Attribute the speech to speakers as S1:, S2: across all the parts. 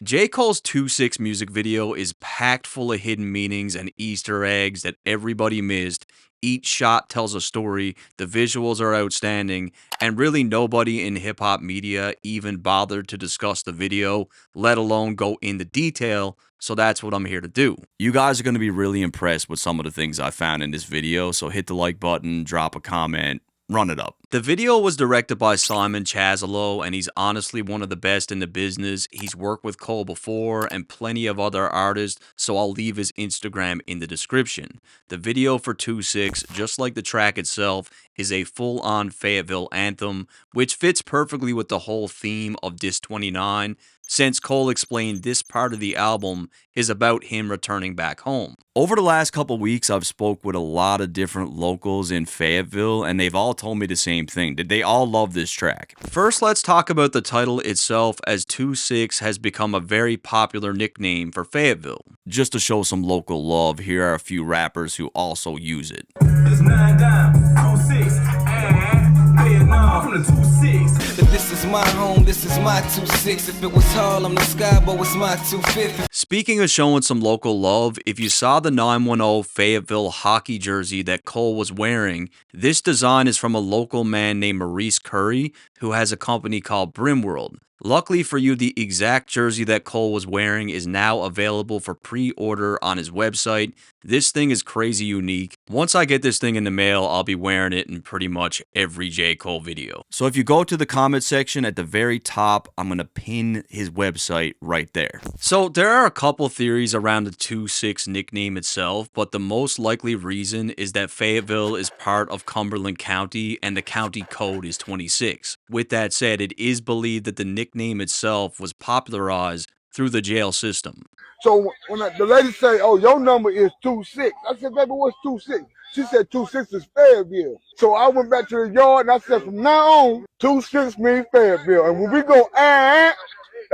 S1: J. Cole's 2-6 music video is packed full of hidden meanings and Easter eggs that everybody missed. Each shot tells a story, the visuals are outstanding, and really nobody in hip hop media even bothered to discuss the video, let alone go into detail. So that's what I'm here to do. You guys are going to be really impressed with some of the things I found in this video, so hit the like button, drop a comment, run it up. The video was directed by Simon Chasalow, and he's honestly one of the best in the business. He's worked with Cole before and plenty of other artists, so I'll leave his Instagram in the description. The video for 2-6, just like the track itself, is a full-on Fayetteville anthem, which fits perfectly with the whole theme of Dis 29, since Cole explained this part of the album is about him returning back home. Over the last couple weeks, I've spoke with a lot of different locals in Fayetteville, and they've all told me the same thing, that they all love this track. First, let's talk about the title itself, as 2-6 has become a very popular nickname for Fayetteville. Just to show some local love, here are a few rappers who also use it.
S2: It's 9 down, 2-6, Vietnam from the 2-6.
S3: If this is my home, this is my 2-6. If it was Harlem, the Skybo, it's my 250.
S1: Speaking of showing some local love, if you saw the 910 Fayetteville hockey jersey that Cole was wearing, this design is from a local man named Maurice Curry, who has a company called Brim World. Luckily for you, the exact jersey that Cole was wearing is now available for pre-order on his website. This thing is crazy unique. Once I get this thing in the mail, I'll be wearing it in pretty much every J. Cole video. So if you go to the comment section at the very top, I'm going to pin his website right there. So there are a couple theories around the 2-6 nickname itself, but the most likely reason is that Fayetteville is part of Cumberland County and the county code is 26. With that said, it is believed that the nickname itself was popularized through the jail system.
S4: So when the lady say, "Oh, your number is 2-6," I said, "Baby, what's 2-6?" She said 2-6 is Fayetteville. So I went back to the yard and I said, from now on, 2-6 means Fayetteville. And when we go, that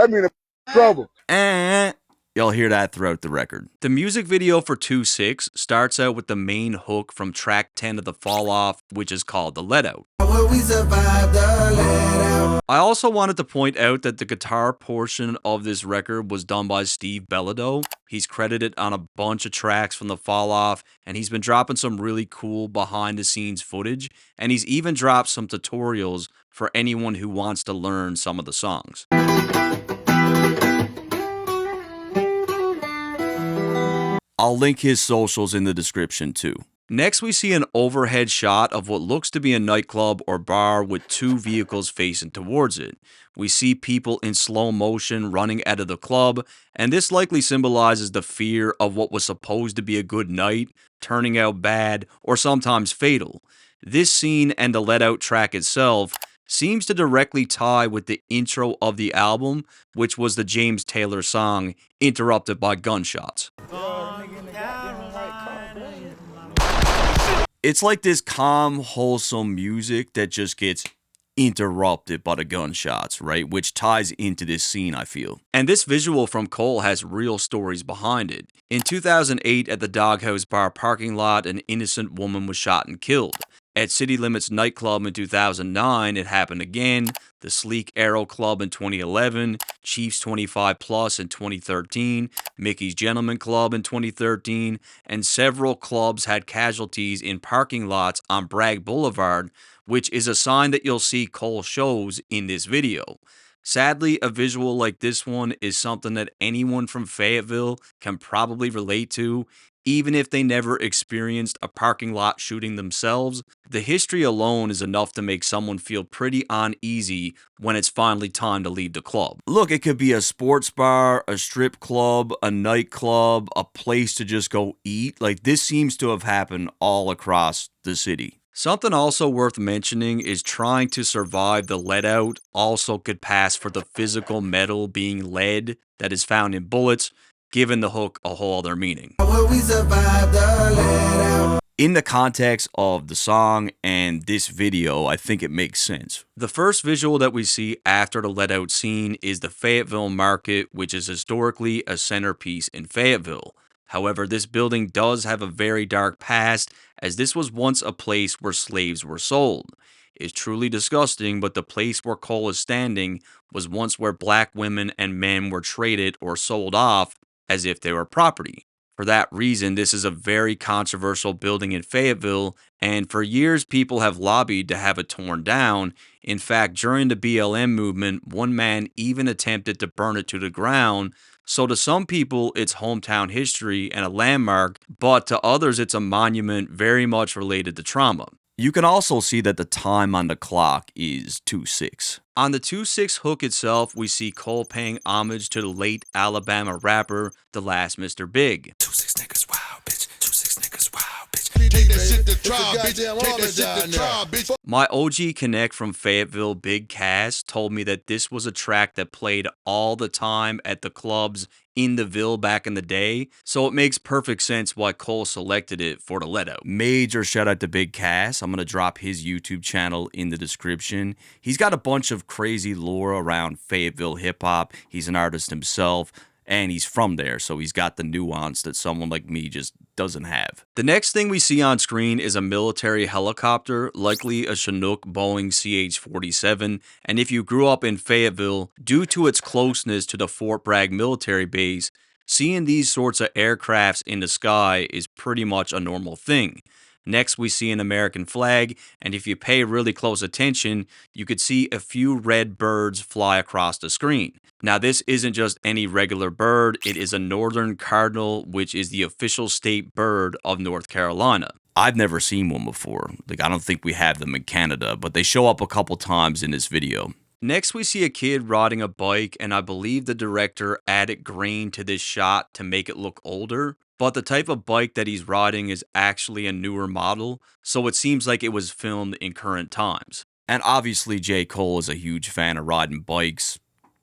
S4: means trouble.
S1: You'll hear that throughout the record. The music video for 2-6 starts out with the main hook from track 10 of the Fall Off, which is called The Let Out. I also wanted to point out that the guitar portion of this record was done by Steve Bilodeau. He's credited on a bunch of tracks from the Fall Off, and he's been dropping some really cool behind-the-scenes footage, and he's even dropped some tutorials for anyone who wants to learn some of the songs. I'll link his socials in the description too. Next, we see an overhead shot of what looks to be a nightclub or bar with two vehicles facing towards it. We see people in slow motion running out of the club, and this likely symbolizes the fear of what was supposed to be a good night, turning out bad, or sometimes fatal. This scene and the Let Out track itself seems to directly tie with the intro of the album, which was the James Taylor song, Interrupted by Gunshots. It's like this calm, wholesome music that just gets interrupted by the gunshots, right? Which ties into this scene, I feel. And this visual from Cole has real stories behind it. In 2008, at the Doghouse Bar parking lot, an innocent woman was shot and killed. At City Limits nightclub in 2009, it happened again. The Sleek Arrow Club in 2011, Chiefs 25 Plus in 2013, Mickey's Gentleman Club in 2013, and several clubs had casualties in parking lots on Bragg Boulevard, which is a sign that you'll see Cole shows in this video. Sadly, a visual like this one is something that anyone from Fayetteville can probably relate to, even if they never experienced a parking lot shooting themselves. The history alone is enough to make someone feel pretty uneasy when it's finally time to leave the club. Look, it could be a sports bar, a strip club, a nightclub, a place to just go eat. Like, this seems to have happened all across the city. Something also worth mentioning is trying to survive the Let Out also could pass for the physical metal being lead that is found in bullets, giving the hook a whole other meaning. In the context of the song and this video, I think it makes sense. The first visual that we see after the Let Out scene is the Fayetteville Market, which is historically a centerpiece in Fayetteville. However, this building does have a very dark past, as this was once a place where slaves were sold. is truly disgusting, but the place where Cole is standing was once where black women and men were traded or sold off as if they were property. For that reason, this is a very controversial building in Fayetteville, and for years people have lobbied to have it torn down. In fact, during the BLM movement, one man even attempted to burn it to the ground. So to some people, it's hometown history and a landmark, but to others, it's a monument very much related to trauma. You can also see that the time on the clock is 2/6. On the 2/6 hook itself, we see Cole paying homage to the late Alabama rapper, the last Mr. Big.
S5: 2-6 niggas wild, bitch. 2-6 niggas wild, bitch. Take that shit to trial, bitch. Take that shit to trial, bitch.
S1: My OG Connect from Fayetteville Big Cas told me that this was a track that played all the time at the clubs in the Ville back in the day, so it makes perfect sense why Cole selected it for the let out. Major shout out to Big Cas. I'm going to drop his YouTube channel in the description. He's got a bunch of crazy lore around Fayetteville hip hop. He's an artist himself, and he's from there, so he's got the nuance that someone like me just doesn't have. The next thing we see on screen is a military helicopter, likely a Chinook Boeing CH-47, and if you grew up in Fayetteville, due to its closeness to the Fort Bragg military base, seeing these sorts of aircrafts in the sky is pretty much a normal thing. Next, we see an American flag, and if you pay really close attention, you could see a few red birds fly across the screen. Now, this isn't just any regular bird, it is a northern cardinal, which is the official state bird of North Carolina. I've never seen one before. I don't think we have them in Canada, but they show up a couple times in this video. Next, we see a kid riding a bike, and I believe the director added grain to this shot to make it look older. But the type of bike that he's riding is actually a newer model, so it seems like it was filmed in current times. And obviously, J. Cole is a huge fan of riding bikes,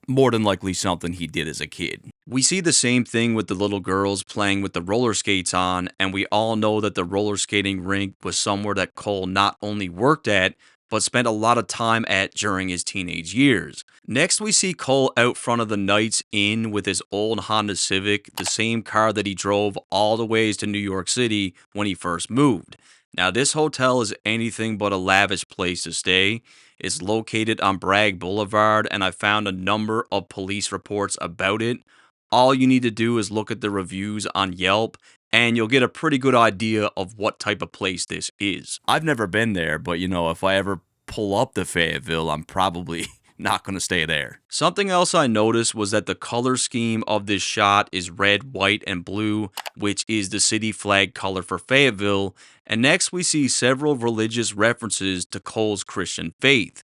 S1: more than likely something he did as a kid. We see the same thing with the little girls playing with the roller skates on, and we all know that the roller skating rink was somewhere that Cole not only worked at, but spent a lot of time at during his teenage years. Next, we see Cole out front of the Knights Inn with his old Honda Civic, the same car that he drove all the ways to New York City when he first moved. Now, this hotel is anything but a lavish place to stay. It's located on Bragg Boulevard, and I found a number of police reports about it. All you need to do is look at the reviews on Yelp, and you'll get a pretty good idea of what type of place this is. I've never been there, but if I ever pull up to Fayetteville, I'm probably not going to stay there. Something else I noticed was that the color scheme of this shot is red, white, and blue, which is the city flag color for Fayetteville. And next we see several religious references to Cole's Christian faith.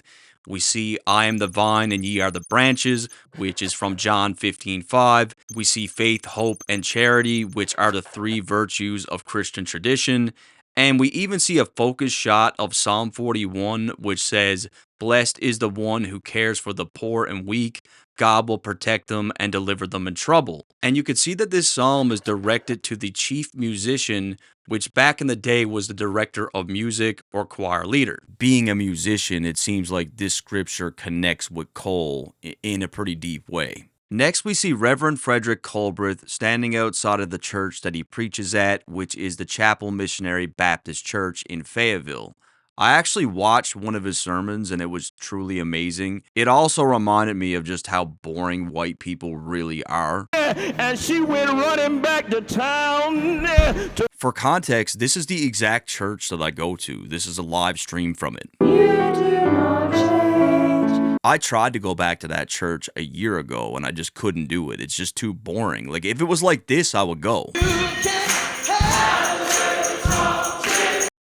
S1: We see, I am the vine and ye are the branches, which is from John 15:5. We see faith, hope, and charity, which are the three virtues of Christian tradition. And we even see a focus shot of Psalm 41, which says, blessed is the one who cares for the poor and weak. God will protect them and deliver them in trouble. And you can see that this psalm is directed to the chief musician, which back in the day was the director of music or choir leader. Being a musician, it seems like this scripture connects with Cole in a pretty deep way. Next, we see Reverend Frederick Culbreth standing outside of the church that he preaches at, which is the Chapel Missionary Baptist Church in Fayetteville. I actually watched one of his sermons, and it was truly amazing. It also reminded me of just how boring white people really are.
S2: And she went running back to town.
S1: For context, this is the exact church that I go to. This is a live stream from it. I tried to go back to that church a year ago, and I just couldn't do it. It's just too boring. If it was like this, I would go.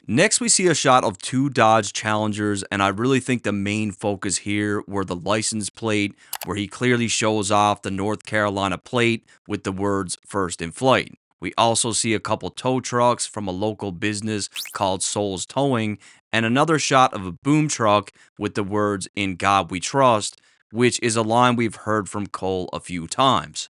S1: Next, we see a shot of two Dodge Challengers, and I really think the main focus here were the license plate, where he clearly shows off the North Carolina plate with the words First in Flight. We also see a couple tow trucks from a local business called Souls Towing, and another shot of a boom truck with the words In God We Trust, which is a line we've heard from Cole a few times.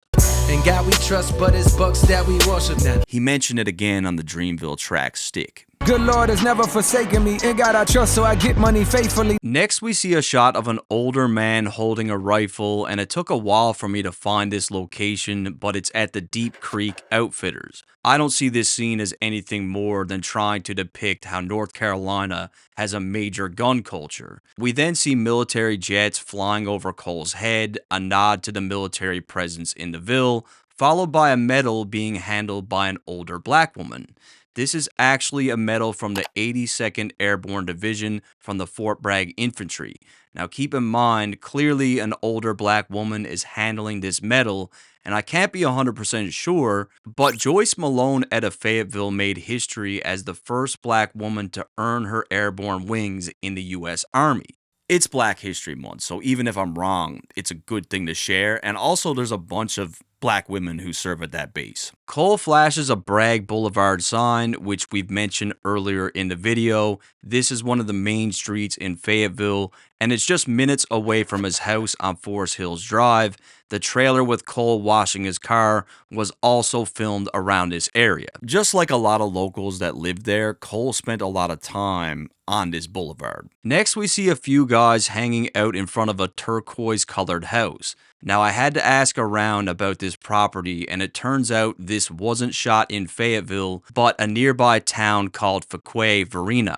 S3: In God we trust, but it's bucks that we worship now.
S1: He mentioned it again on the Dreamville track Stick.
S3: good Lord has never forsaken me. In God I trust, so I get money faithfully.
S1: Next, we see a shot of an older man holding a rifle, and it took a while for me to find this location, but it's at the Deep Creek Outfitters. I don't see this scene as anything more than trying to depict how North Carolina has a major gun culture. We then see military jets flying over Cole's head, a nod to the military presence in the Ville, followed by a medal being handled by an older black woman. This is actually a medal from the 82nd Airborne Division from the Fort Bragg Infantry. Now keep in mind, clearly an older black woman is handling this medal, and I can't be 100% sure, but Joyce Malone Etta Fayetteville made history as the first black woman to earn her airborne wings in the U.S. Army. It's Black History Month, so even if I'm wrong, it's a good thing to share, and also there's a bunch of black women who serve at that base. Cole flashes a Bragg Boulevard sign, which we've mentioned earlier in the video. This is one of the main streets in Fayetteville, and it's just minutes away from his house on Forest Hills Drive. The trailer with Cole washing his car was also filmed around this area. Just like a lot of locals that lived there, Cole spent a lot of time on this boulevard. Next, we see a few guys hanging out in front of a turquoise-colored house. Now, I had to ask around about this property, and it turns out this wasn't shot in Fayetteville, but a nearby town called Fuquay-Varina.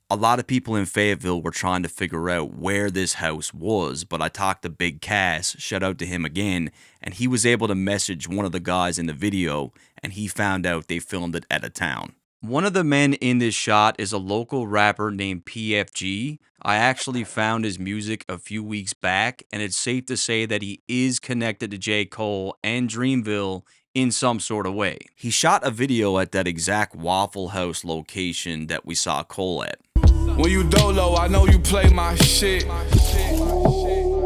S1: A lot of people in Fayetteville were trying to figure out where this house was, but I talked to Big Cas, shout out to him again, and he was able to message one of the guys in the video, and he found out they filmed it at a town. One of the men in this shot is a local rapper named PFG. I actually found his music a few weeks back, and it's safe to say that he is connected to J. Cole and Dreamville in some sort of way. He shot a video at that exact Waffle House location that we saw Cole at.
S2: When you dolo, I know you play my shit.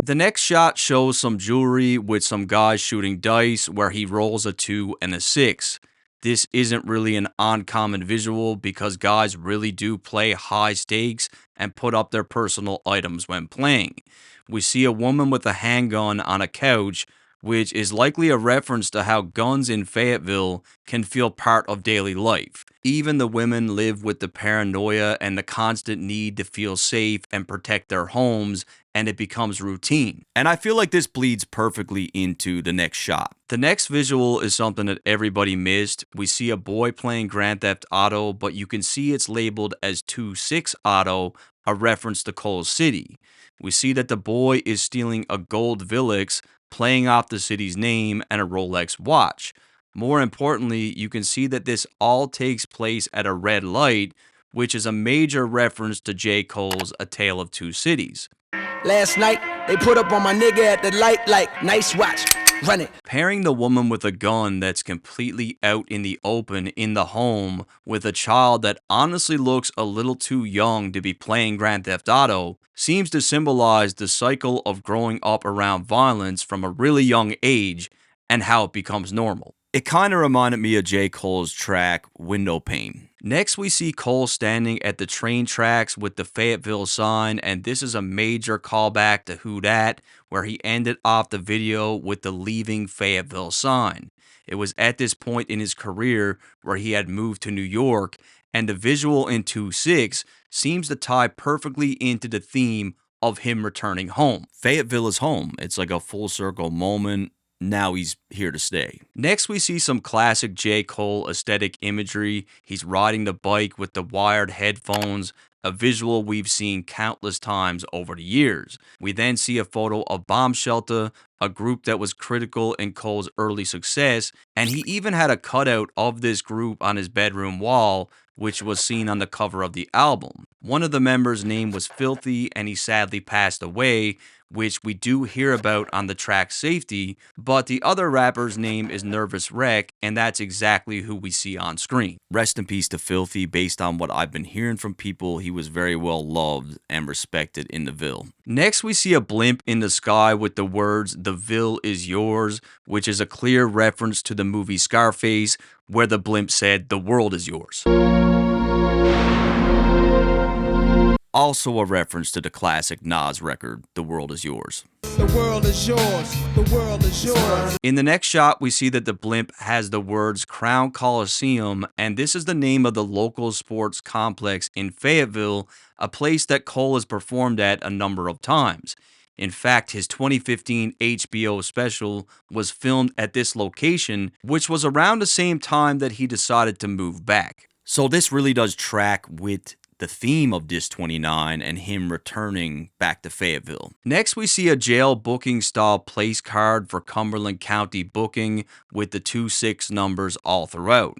S1: The next shot shows some jewelry with some guys shooting dice where he rolls a 2 and a 6. This isn't really an uncommon visual because guys really do play high stakes and put up their personal items when playing. We see a woman with a handgun on a couch, which is likely a reference to how guns in Fayetteville can feel part of daily life. Even the women live with the paranoia and the constant need to feel safe and protect their homes, and it becomes routine. And I feel like this bleeds perfectly into the next shot. The next visual is something that everybody missed. We see a boy playing Grand Theft Auto, but you can see it's labeled as 2-6 Auto, a reference to Cole's City. We see that the boy is stealing a gold Villix, playing off the city's name and a Rolex watch. More importantly, you can see that this all takes place at a red light, which is a major reference to J. Cole's A Tale of Two Cities.
S3: Last night, they put up on my nigga at the light like, nice watch, run it.
S1: Pairing the woman with a gun that's completely out in the open in the home with a child that honestly looks a little too young to be playing Grand Theft Auto seems to symbolize the cycle of growing up around violence from a really young age and how it becomes normal. It kind of reminded me of J. Cole's track, Window Pane. Next, we see Cole standing at the train tracks with the Fayetteville sign, and this is a major callback to Who Dat, where he ended off the video with the Leaving Fayetteville sign. It was at this point in his career where he had moved to New York, and the visual in 2-6 seems to tie perfectly into the theme of him returning home. Fayetteville is home. It's like a full circle moment. Now he's here to stay. Next, we see some classic J. Cole aesthetic imagery. He's riding the bike with the wired headphones, a visual we've seen countless times over the years. We then see a photo of Bomb Shelter, a group that was critical in Cole's early success, and he even had a cutout of this group on his bedroom wall, which was seen on the cover of the album. One of the members' name was Filthy, and he sadly passed away, which we do hear about on the track Safety, but the other rapper's name is Nervous Wreck, and that's exactly who we see on screen. Rest in peace to Filthy. Based on what I've been hearing from people, he was very well loved and respected in the Ville. Next, we see a blimp in the sky with the words, "The Ville is yours," which is a clear reference to the movie Scarface, where the blimp said, "The world is yours." Also a reference to the classic Nas record, The World Is Yours.
S5: The world is yours. The world is yours.
S1: In the next shot, we see that the blimp has the words Crown Coliseum, and this is the name of the local sports complex in Fayetteville, a place that Cole has performed at a number of times. In fact, his 2015 HBO special was filmed at this location, which was around the same time that he decided to move back. So this really does track with the theme of Dis 29 and him returning back to Fayetteville. Next, we see a jail booking style place card for Cumberland County booking with the 2-6 numbers all throughout.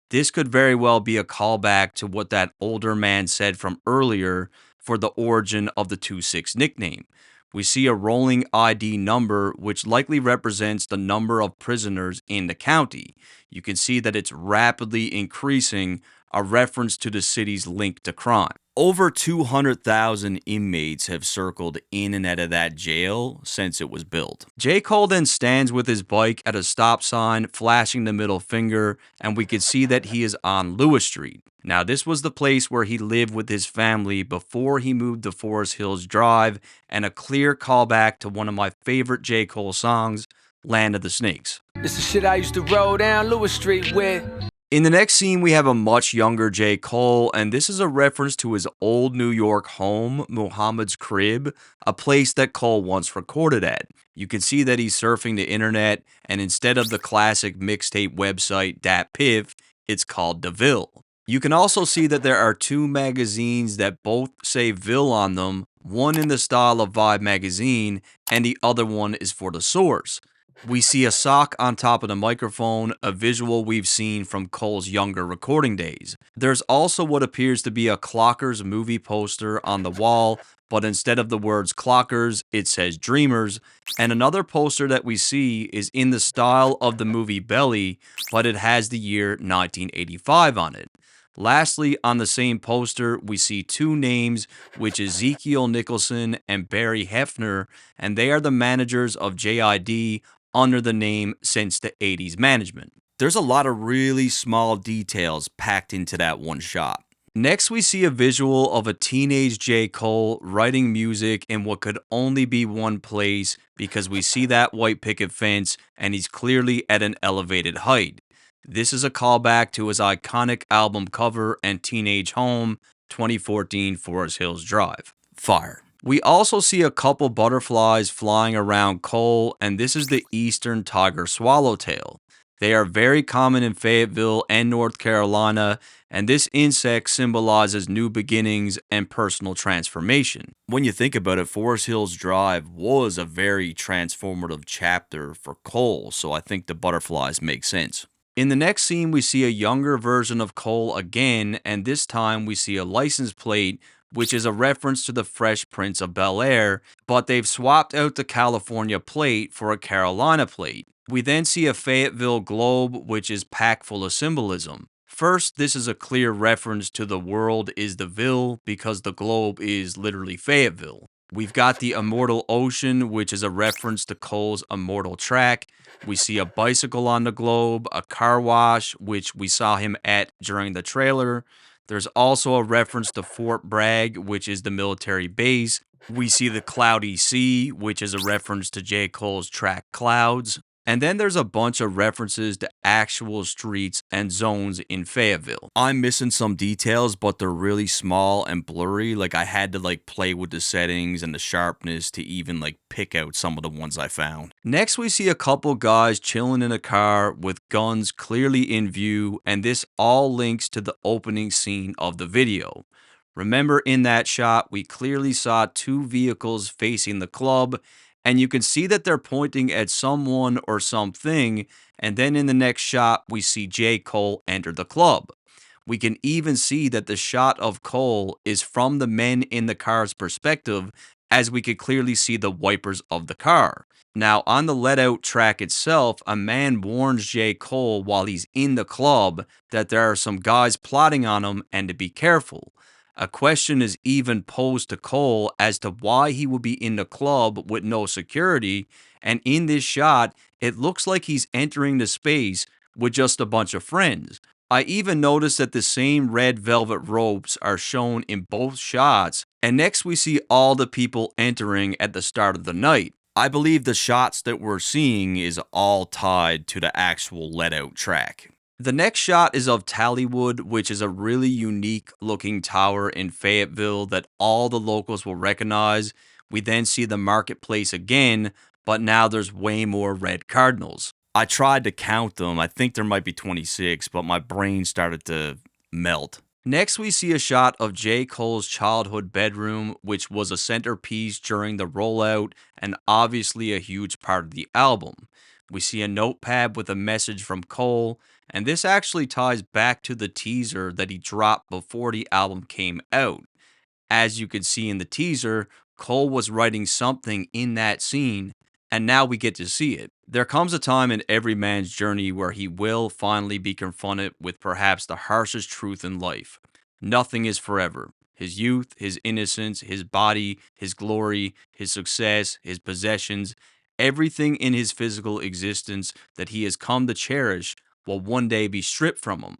S1: This could very well be a callback to what that older man said from earlier for the origin of the 2-6 nickname. We see a rolling ID number, which likely represents the number of prisoners in the county. You can see that it's rapidly increasing, a reference to the city's link to crime. Over 200,000 inmates have circled in and out of that jail since it was built. J. Cole then stands with his bike at a stop sign, flashing the middle finger, and we can see that he is on Lewis Street. Now, this was the place where he lived with his family before he moved to Forest Hills Drive, and a clear callback to one of my favorite J. Cole songs, Land of the Snakes.
S3: This is shit I used to roll down Lewis Street with.
S1: In the next scene, we have a much younger J. Cole, and this is a reference to his old New York home, Muhammad's Crib, a place that Cole once recorded at. You can see that he's surfing the internet, and instead of the classic mixtape website DatPiff, it's called DeVille. You can also see that there are two magazines that both say Ville on them, one in the style of Vibe magazine, and the other one is for The Source. We see a sock on top of the microphone, a visual we've seen from Cole's younger recording days. There's also what appears to be a Clockers movie poster on the wall, but instead of the words Clockers, it says Dreamers. And another poster that we see is in the style of the movie Belly, but it has the year 1985 on it. Lastly, on the same poster, we see two names, which is Ezekiel Nicholson and Barry Hefner, and they are the managers of JID under the name Since the 80s Management. There's a lot of really small details packed into that one shot. Next, we see a visual of a teenage J. Cole writing music in what could only be one place because we see that white picket fence and he's clearly at an elevated height. This is a callback to his iconic album cover and teenage home, 2014 Forest Hills Drive. Fire. We also see a couple butterflies flying around Cole, and this is the eastern tiger swallowtail. They are very common in Fayetteville and North Carolina, and this insect symbolizes new beginnings and personal transformation. When you think about it, Forest Hills Drive was a very transformative chapter for Cole, so I think the butterflies make sense. In the next scene, we see a younger version of Cole again, and this time we see a license plate, which is a reference to the Fresh Prince of Bel-Air, but they've swapped out the California plate for a Carolina plate. We then see a Fayetteville globe, which is packed full of symbolism. First, this is a clear reference to the world is the Ville, because the globe is literally Fayetteville. We've got the Immortal Ocean, which is a reference to Cole's Immortal track. We see a bicycle on the globe, a car wash, which we saw him at during the trailer. There's also a reference to Fort Bragg, which is the military base. We see the Cloudy Sea, which is a reference to J. Cole's track Clouds. And then there's a bunch of references to actual streets and zones in Fayetteville. I'm missing some details, but they're really small and blurry. Like I had to play with the settings and the sharpness to even pick out some of the ones I found. Next, we see a couple guys chilling in a car with guns clearly in view, and this all links to the opening scene of the video. Remember, in that shot, we clearly saw two vehicles facing the club, and you can see that they're pointing at someone or something, and then in the next shot, we see J. Cole enter the club. We can even see that the shot of Cole is from the men in the car's perspective, as we could clearly see the wipers of the car. Now, on the let-out track itself, a man warns J. Cole while he's in the club that there are some guys plotting on him and to be careful. A question is even posed to Cole as to why he would be in the club with no security, and in this shot, it looks like he's entering the space with just a bunch of friends. I even noticed that the same red velvet ropes are shown in both shots, and next we see all the people entering at the start of the night. I believe the shots that we're seeing is all tied to the actual let out track. The next shot is of Tallywood, which is a really unique looking tower in Fayetteville that all the locals will recognize. We then see the marketplace again, but now there's way more red cardinals. I tried to count them. I think there might be 26, but my brain started to melt. Next, we see a shot of J. Cole's childhood bedroom, which was a centerpiece during the rollout and obviously a huge part of the album. We see a notepad with a message from Cole, and this actually ties back to the teaser that he dropped before the album came out. As you could see in the teaser, Cole was writing something in that scene, and now we get to see it. There comes a time in every man's journey where he will finally be confronted with perhaps the harshest truth in life. Nothing is forever. His youth, his innocence, his body, his glory, his success, his possessions, everything in his physical existence that he has come to cherish will one day be stripped from him.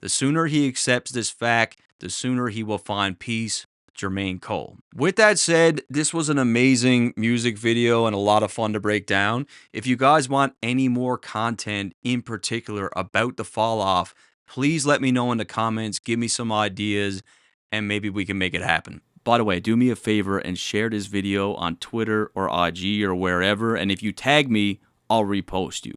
S1: The sooner he accepts this fact, the sooner he will find peace. Jermaine Cole. With that said, this was an amazing music video and a lot of fun to break down. If you guys want any more content in particular about the fall off, please let me know in the comments, give me some ideas, and maybe we can make it happen. By the way, do me a favor and share this video on Twitter or IG or wherever, and if you tag me, I'll repost you.